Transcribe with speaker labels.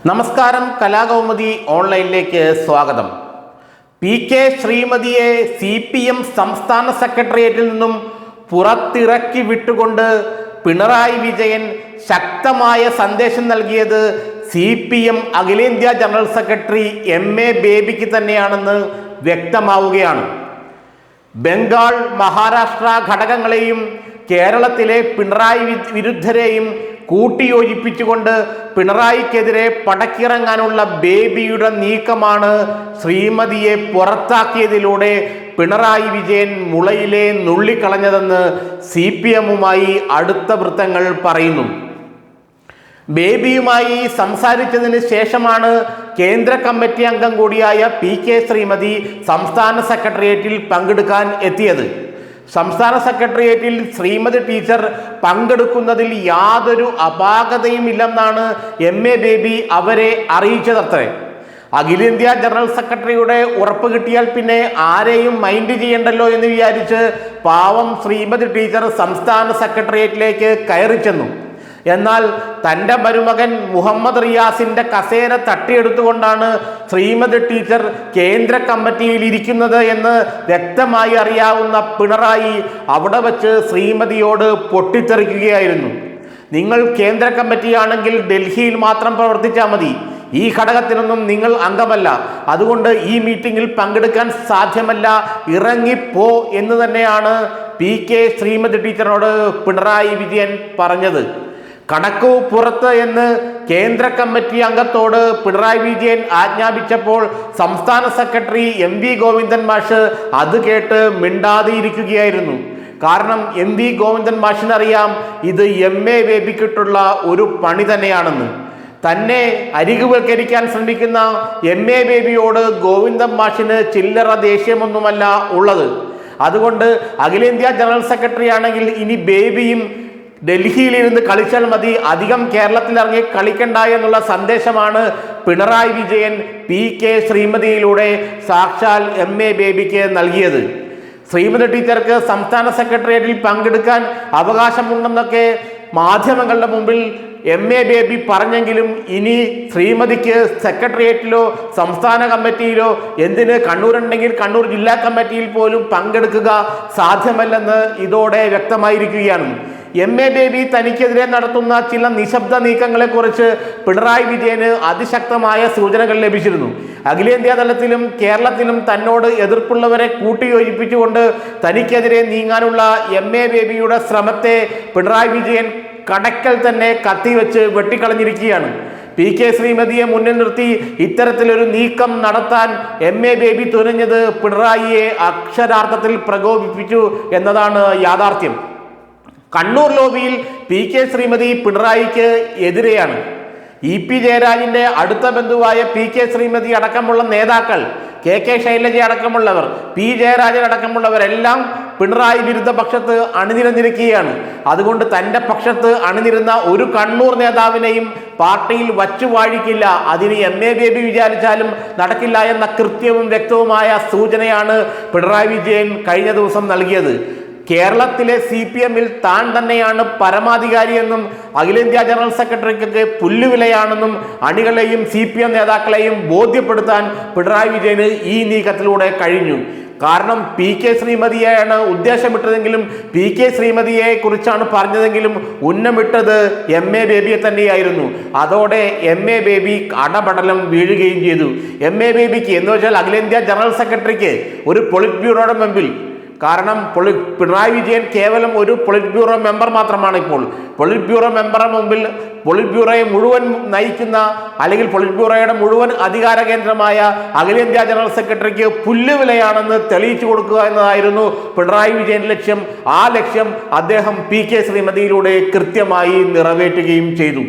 Speaker 1: നമസ്കാരം, കലാകൗമുദി ഓൺലൈനിലേക്ക് സ്വാഗതം. P K. ശ്രീമതിയെ CPM സംസ്ഥാന സെക്രട്ടേറിയറ്റിൽ നിന്നും പുറത്തിറക്കി വിട്ടുകൊണ്ട് പിണറായി വിജയൻ ശക്തമായ സന്ദേശം നൽകിയത് CPM അഖിലേന്ത്യാ ജനറൽ സെക്രട്ടറി MA ബേബിക്ക് തന്നെയാണെന്ന് വ്യക്തമാവുകയാണ്. ബംഗാൾ, മഹാരാഷ്ട്ര ഘടകങ്ങളെയും കേരളത്തിലെ പിണറായി വിരുദ്ധരെയും കൂട്ടിയോജിപ്പിച്ചുകൊണ്ട് പിണറായിക്കെതിരെ പടക്കിറങ്ങാനുള്ള ബേബിയുടെ നീക്കമാണ് ശ്രീമതിയെ പുറത്താക്കിയതിലൂടെ പിണറായി വിജയൻ മുളയിലെ നുള്ളിക്കളഞ്ഞതെന്ന് CPMുമായി അടുത്ത വൃത്തങ്ങൾ പറയുന്നു. ബേബിയുമായി സംസാരിച്ചതിന് ശേഷമാണ് കേന്ദ്ര കമ്മിറ്റി അംഗം കൂടിയായ P.K. ശ്രീമതി സംസ്ഥാന സെക്രട്ടേറിയറ്റിൽ പങ്കെടുക്കാൻ എത്തിയത്. സംസ്ഥാന സെക്രട്ടേറിയറ്റിൽ ശ്രീമതി ടീച്ചർ പങ്കെടുക്കുന്നതിൽ യാതൊരു അപാകതയുമില്ലെന്നാണ് MA ബേബി അവരെ അറിയിച്ചതത്രേ. അഖിലേന്ത്യാ ജനറൽ സെക്രട്ടറിയുടെ ഉറപ്പ് കിട്ടിയാൽ പിന്നെ ആരെയും മൈൻഡ് ചെയ്യണ്ടല്ലോ എന്ന് വിചാരിച്ച് പാവം ശ്രീമതി ടീച്ചർ സംസ്ഥാന സെക്രട്ടേറിയറ്റിലേക്ക് കയറി ചെന്നു. എന്നാൽ തൻ്റെ മരുമകൻ മുഹമ്മദ് റിയാസിൻ്റെ കസേര തട്ടിയെടുത്തുകൊണ്ടാണ് ശ്രീമതി ടീച്ചർ കേന്ദ്ര കമ്മിറ്റിയിൽ ഇരിക്കുന്നത് എന്ന് വ്യക്തമായി അറിയാവുന്ന പിണറായി അവിടെ വച്ച് ശ്രീമതിയോട് പൊട്ടിത്തെറിക്കുകയായിരുന്നു. നിങ്ങൾ കേന്ദ്ര കമ്മിറ്റിയാണെങ്കിൽ ഡൽഹിയിൽ മാത്രം പ്രവർത്തിച്ചാൽ മതി, ഈ ഘടകത്തിനൊന്നും നിങ്ങൾ അംഗമല്ല, അതുകൊണ്ട് ഈ മീറ്റിംഗിൽ പങ്കെടുക്കാൻ സാധ്യമല്ല, ഇറങ്ങിപ്പോ എന്ന് തന്നെയാണ് P.K. ശ്രീമതി ടീച്ചറിനോട് പിണറായി വിജയൻ പറഞ്ഞത്. കടക്കു പുറത്ത് എന്ന് കേന്ദ്ര കമ്മിറ്റി അംഗത്തോട് പിണറായി വിജയൻ ആജ്ഞാപിച്ചപ്പോൾ സംസ്ഥാന സെക്രട്ടറി MV ഗോവിന്ദൻ മാഷ് അത് കേട്ട് മിണ്ടാതെയിരിക്കുകയായിരുന്നു. കാരണം MV ഗോവിന്ദൻ മാഷിനറിയാം ഇത് MA ബേബിക്കിട്ടുള്ള ഒരു പണി തന്നെയാണെന്ന്. തന്നെ അരികുവൽക്കരിക്കാൻ ശ്രമിക്കുന്ന MA ബേബിയോട് ഗോവിന്ദൻ മാഷിന് ചില്ലറ ദേഷ്യമൊന്നുമല്ല ഉള്ളത്. അതുകൊണ്ട് അഖിലേന്ത്യാ ജനറൽ സെക്രട്ടറി ആണെങ്കിൽ ഇനി ബേബിയും ഡൽഹിയിലിരുന്ന് കളിച്ചാൽ മതി, അധികം കേരളത്തിലിറങ്ങി കളിക്കണ്ട എന്നുള്ള സന്ദേശമാണ് പിണറായി വിജയൻ P.K. ശ്രീമതിയിലൂടെ സാക്ഷാൽ MA ബേബിക്ക് നൽകിയത്. ശ്രീമതി ടീച്ചർക്ക് സംസ്ഥാന സെക്രട്ടേറിയറ്റിൽ പങ്കെടുക്കാൻ അവകാശമുണ്ടെന്നൊക്കെ മാധ്യമങ്ങളുടെ മുമ്പിൽ MA ബേബി പറഞ്ഞെങ്കിലും ഇനി ശ്രീമതിക്ക് സെക്രട്ടേറിയറ്റിലോ സംസ്ഥാന കമ്മിറ്റിയിലോ, എന്തിന് കണ്ണൂരുണ്ടെങ്കിൽ കണ്ണൂർ ജില്ലാ കമ്മിറ്റിയിൽ പോലും പങ്കെടുക്കുക സാധ്യമല്ലെന്ന് ഇതോടെ വ്യക്തമായിരിക്കുകയാണ്. MA ബേബി തനിക്കെതിരെ നടത്തുന്ന ചില നിശബ്ദ നീക്കങ്ങളെക്കുറിച്ച് പിണറായി വിജയന് അതിശക്തമായ സൂചനകൾ ലഭിച്ചിരുന്നു. അഖിലേന്ത്യാ തലത്തിലും കേരളത്തിലും തന്നോട് എതിർപ്പുള്ളവരെ കൂട്ടിയോജിപ്പിച്ചുകൊണ്ട് തനിക്കെതിരെ നീങ്ങാനുള്ള MA ബേബിയുടെ ശ്രമത്തെ പിണറായി വിജയൻ കടക്കൽ തന്നെ കത്തിവെച്ച് വെട്ടിക്കളഞ്ഞിരിക്കുകയാണ്. P.K. ശ്രീമതിയെ മുന്നിൽ നിർത്തി ഇത്തരത്തിലൊരു നീക്കം നടത്താൻ MA ബേബി തുനിഞ്ഞത് പിണറായിയെ അക്ഷരാർത്ഥത്തിൽ പ്രകോപിപ്പിച്ചു എന്നതാണ് യാഥാർത്ഥ്യം. കണ്ണൂർ ലോബിയിൽ P.K. ശ്രീമതി പിണറായിക്ക് എതിരെയാണ്. EP ജയരാജന്റെ അടുത്ത ബന്ധുവായ P.K. ശ്രീമതി അടക്കമുള്ള നേതാക്കൾ, KK ശൈലജ അടക്കമുള്ളവർ, P. ജയരാജൻ അടക്കമുള്ളവരെല്ലാം പിണറായി വിരുദ്ധ പക്ഷത്ത് അണിനിരന്നിരിക്കുകയാണ്. അതുകൊണ്ട് തൻ്റെ പക്ഷത്ത് അണിനിരുന്ന ഒരു കണ്ണൂർ നേതാവിനെയും പാർട്ടിയിൽ വച്ചു വാഴിക്കില്ല, അതിന് MA ബേബി വിചാരിച്ചാലും നടക്കില്ല എന്ന കൃത്യവും വ്യക്തവുമായ സൂചനയാണ് പിണറായി വിജയൻ കഴിഞ്ഞ ദിവസം നൽകിയത്. കേരളത്തിലെ CPMൽ താൻ തന്നെയാണ് പരമാധികാരിയെന്നും അഖിലേന്ത്യാ ജനറൽ സെക്രട്ടറിക്ക് പുല്ലുവിലയാണെന്നും അണികളെയും CPM നേതാക്കളെയും ബോധ്യപ്പെടുത്താൻ പിണറായി വിജയന് ഈ നീക്കത്തിലൂടെ കഴിഞ്ഞു. കാരണം P.K. ശ്രീമതിയെയാണ് ഉദ്ദേശമിട്ടതെങ്കിലും P.K. ശ്രീമതിയെ കുറിച്ചാണ് പറഞ്ഞതെങ്കിലും ഉന്നമിട്ടത് MA ബേബിയെ തന്നെയായിരുന്നു. അതോടെ MA ബേബി അടപടലം വീഴുകയും ചെയ്തു. MA ബേബിക്ക് എന്ന് വെച്ചാൽ അഖിലേന്ത്യാ ജനറൽ സെക്രട്ടറിക്ക് ഒരു പൊളിറ്റ് ബ്യൂറോയുടെ മുമ്പിൽ, കാരണം പിണറായി വിജയൻ കേവലം ഒരു പൊളിറ്റ് ബ്യൂറോ മെമ്പർ മാത്രമാണ്. ഇപ്പോൾ പൊളിറ്റ് ബ്യൂറോ മെമ്പറുടെ മുമ്പിൽ പൊളിറ്റ് ബ്യൂറോയെ മുഴുവൻ നയിക്കുന്ന, അല്ലെങ്കിൽ പൊളിറ്റ് ബ്യൂറോയുടെ മുഴുവൻ അധികാര കേന്ദ്രമായ അഖിലേന്ത്യാ ജനറൽ സെക്രട്ടറിക്ക് പുല്ലുവിലയാണെന്ന് തെളിയിച്ചു കൊടുക്കുക എന്നതായിരുന്നു പിണറായി വിജയന്റെ ലക്ഷ്യം. ആ ലക്ഷ്യം അദ്ദേഹം P.K. ശ്രീമതിയിലൂടെ കൃത്യമായി നിറവേറ്റുകയും ചെയ്തു.